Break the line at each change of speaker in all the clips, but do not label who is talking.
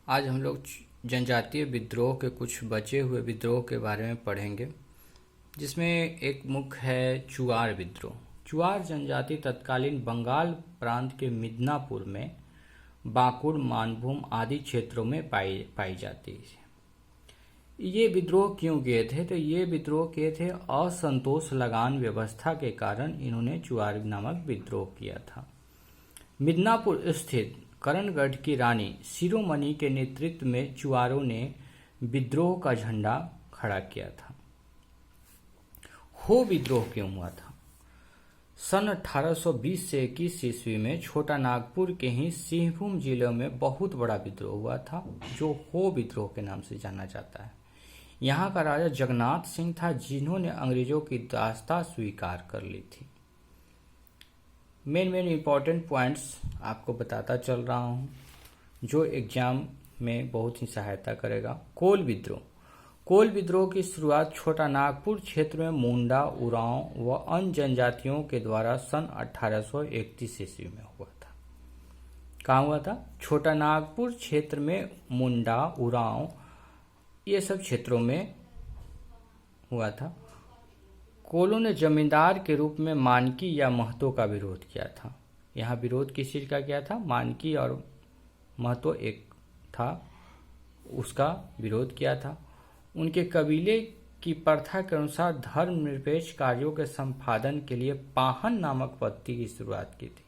आज हम लोग जनजातीय विद्रोह के कुछ बचे हुए विद्रोह के बारे में पढ़ेंगे, जिसमें एक मुख्य है चुआर विद्रोह। चुआर जनजाति तत्कालीन बंगाल प्रांत के मिदनापुर में बांकुड़, मानभूम आदि क्षेत्रों में पाई जाती है। ये विद्रोह क्यों किए थे? तो ये विद्रोह किए थे असंतोष लगान व्यवस्था के कारण इन्होंने चुआर नामक विद्रोह किया था। मिदनापुर स्थित करणगढ़ की रानी शिरोमणि के नेतृत्व में चुआरों ने विद्रोह का झंडा खड़ा किया था। हो विद्रोह क्यों हुआ था? सन 1820 से 21 ईस्वी में छोटा नागपुर के ही सिंहभूम जिले में बहुत बड़ा विद्रोह हुआ था, जो हो विद्रोह के नाम से जाना जाता है। यहाँ का राजा जगन्नाथ सिंह था, जिन्होंने अंग्रेजों की दास्ता स्वीकार कर ली थी। मेन इंपॉर्टेंट पॉइंट्स आपको बताता चल रहा हूँ, जो एग्जाम में बहुत ही सहायता करेगा। कोल विद्रोह। कोल विद्रोह की शुरुआत छोटा नागपुर क्षेत्र में मुंडा, उरांव व अन्य जनजातियों के द्वारा सन 1831 ईस्वी में हुआ था। कहाँ हुआ था? छोटा नागपुर क्षेत्र में मुंडा, उरांव ये सब क्षेत्रों में हुआ था। कोलों ने जमींदार के रूप में मानकी या महतो का विरोध किया था। यहाँ विरोध किस चीज का किया था? मानकी और महतो एक था, उसका विरोध किया था। उनके कबीले की प्रथा के अनुसार धर्मनिरपेक्ष कार्यों के संपादन के लिए पाहन नामक पद्धति की शुरुआत की थी।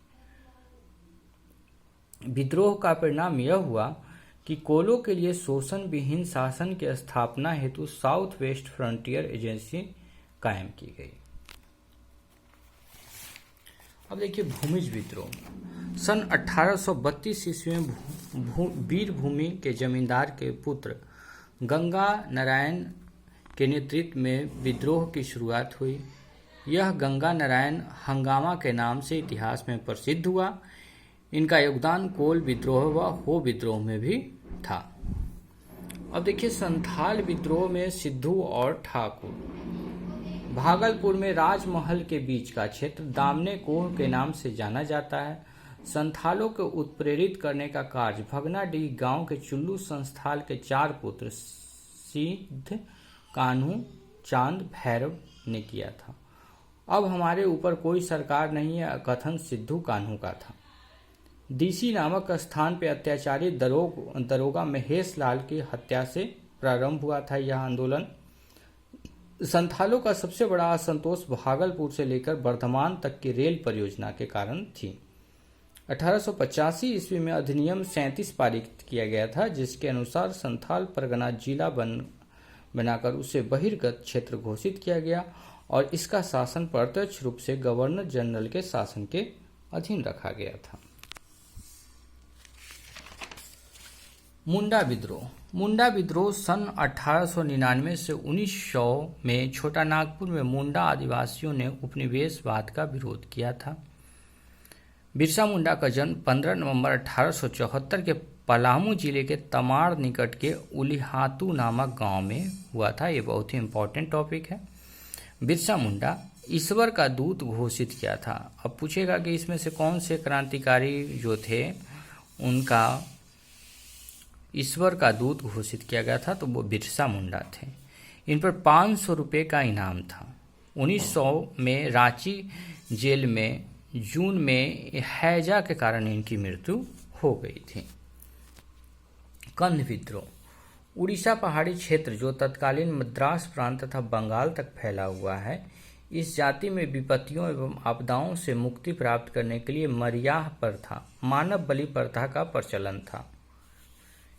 विद्रोह का परिणाम यह हुआ कि कोलों के लिए शोषण विहीन शासन की स्थापना हेतु साउथ वेस्ट फ्रंटियर एजेंसी कायम की गई। अब देखिए भूमिज विद्रोह। सन 1832 ईस्वी में वीरभूमि के जमींदार के पुत्र गंगा नारायण के नेतृत्व में विद्रोह की शुरुआत हुई। यह गंगा नारायण हंगामा के नाम से इतिहास में प्रसिद्ध हुआ। इनका योगदान कोल विद्रोह व हो विद्रोह में भी था। अब देखिए संथाल विद्रोह में सिद्धू और ठाकुर। भागलपुर में राजमहल के बीच का क्षेत्र दामने कोह के नाम से जाना जाता है। संथालों को उत्प्रेरित करने का कार्य भगनाडीह गांव के चुल्लू संस्थाल के 4 पुत्र सिद्ध, कान्हू, चांद, भैरव ने किया था। अब हमारे ऊपर कोई सरकार नहीं है, कथन सिद्धू कान्हू का था। डीसी नामक स्थान पर अत्याचारी दरोगा महेश लाल की हत्या से प्रारंभ हुआ था यह आंदोलन। संथालों का सबसे बड़ा असंतोष भागलपुर से लेकर बर्धमान तक की रेल परियोजना के कारण थी। 1885 ईस्वी में अधिनियम 37 पारित किया गया था, जिसके अनुसार संथाल परगना जिला बनाकर उसे बहिर्गत क्षेत्र घोषित किया गया और इसका शासन प्रत्यक्ष रूप से गवर्नर जनरल के शासन के अधीन रखा गया था। मुंडा विद्रोह। मुंडा विद्रोह सन 1899 से 1900 में छोटा नागपुर में मुंडा आदिवासियों ने उपनिवेशवाद का विरोध किया था। बिरसा मुंडा का जन्म 15 नवंबर 1874 के पलामू जिले के तमाड़ निकट के उलिहातू नामक गांव में हुआ था। ये बहुत ही इम्पोर्टेंट टॉपिक है। बिरसा मुंडा ईश्वर का दूत घोषित किया था। अब पूछेगा कि इसमें से कौन से क्रांतिकारी जो थे उनका ईश्वर का दूत घोषित किया गया था, तो वो बिरसा मुंडा थे। इन पर 500 रुपये का इनाम था। 1900 में रांची जेल में जून में हैजा के कारण इनकी मृत्यु हो गई थी। कंध विद्रोह। उड़ीसा पहाड़ी क्षेत्र जो तत्कालीन मद्रास प्रांत तथा बंगाल तक फैला हुआ है, इस जाति में विपत्तियों एवं आपदाओं से मुक्ति प्राप्त करने के लिए मरियाह प्रथा, मानव बलि प्रथा का प्रचलन था।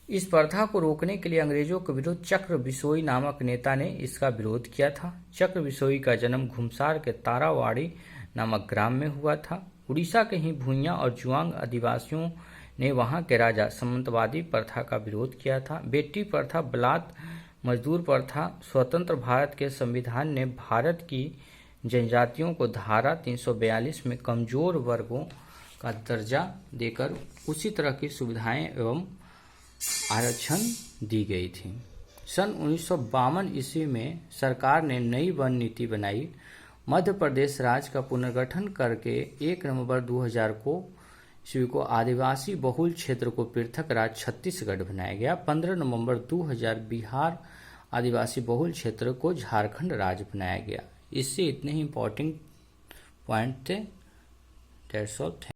इस प्रथा को रोकने के लिए अंग्रेजों के विरुद्ध चक्र बिसोई नामक नेता ने इसका विरोध किया था। चक्र बिसोई का जन्म घुमसार के तारावाड़ी नामक ग्राम में हुआ था। उड़ीसा के ही भूइयां और जुआंग आदिवासियों ने वहां के राजा सामंतवादी प्रथा का विरोध किया था। बेटी प्रथा, बलात् मजदूर प्रथा। स्वतंत्र भारत के संविधान ने भारत की जनजातियों को धारा 342 में कमजोर वर्गों का दर्जा देकर उसी तरह की सुविधाएं एवं आरक्षण दी गई थी। सन 1952 ईस्वी में सरकार ने नई वन नीति बनाई। मध्य प्रदेश राज्य का पुनर्गठन करके 1 नवंबर 2000 को ईस्वी को आदिवासी बहुल क्षेत्र को पृथक राज्य छत्तीसगढ़ बनाया गया। 15 नवंबर 2000 बिहार आदिवासी बहुल क्षेत्र को झारखंड राज्य बनाया गया। इससे इतने ही इंपॉर्टेंट पॉइंट थे। That's all.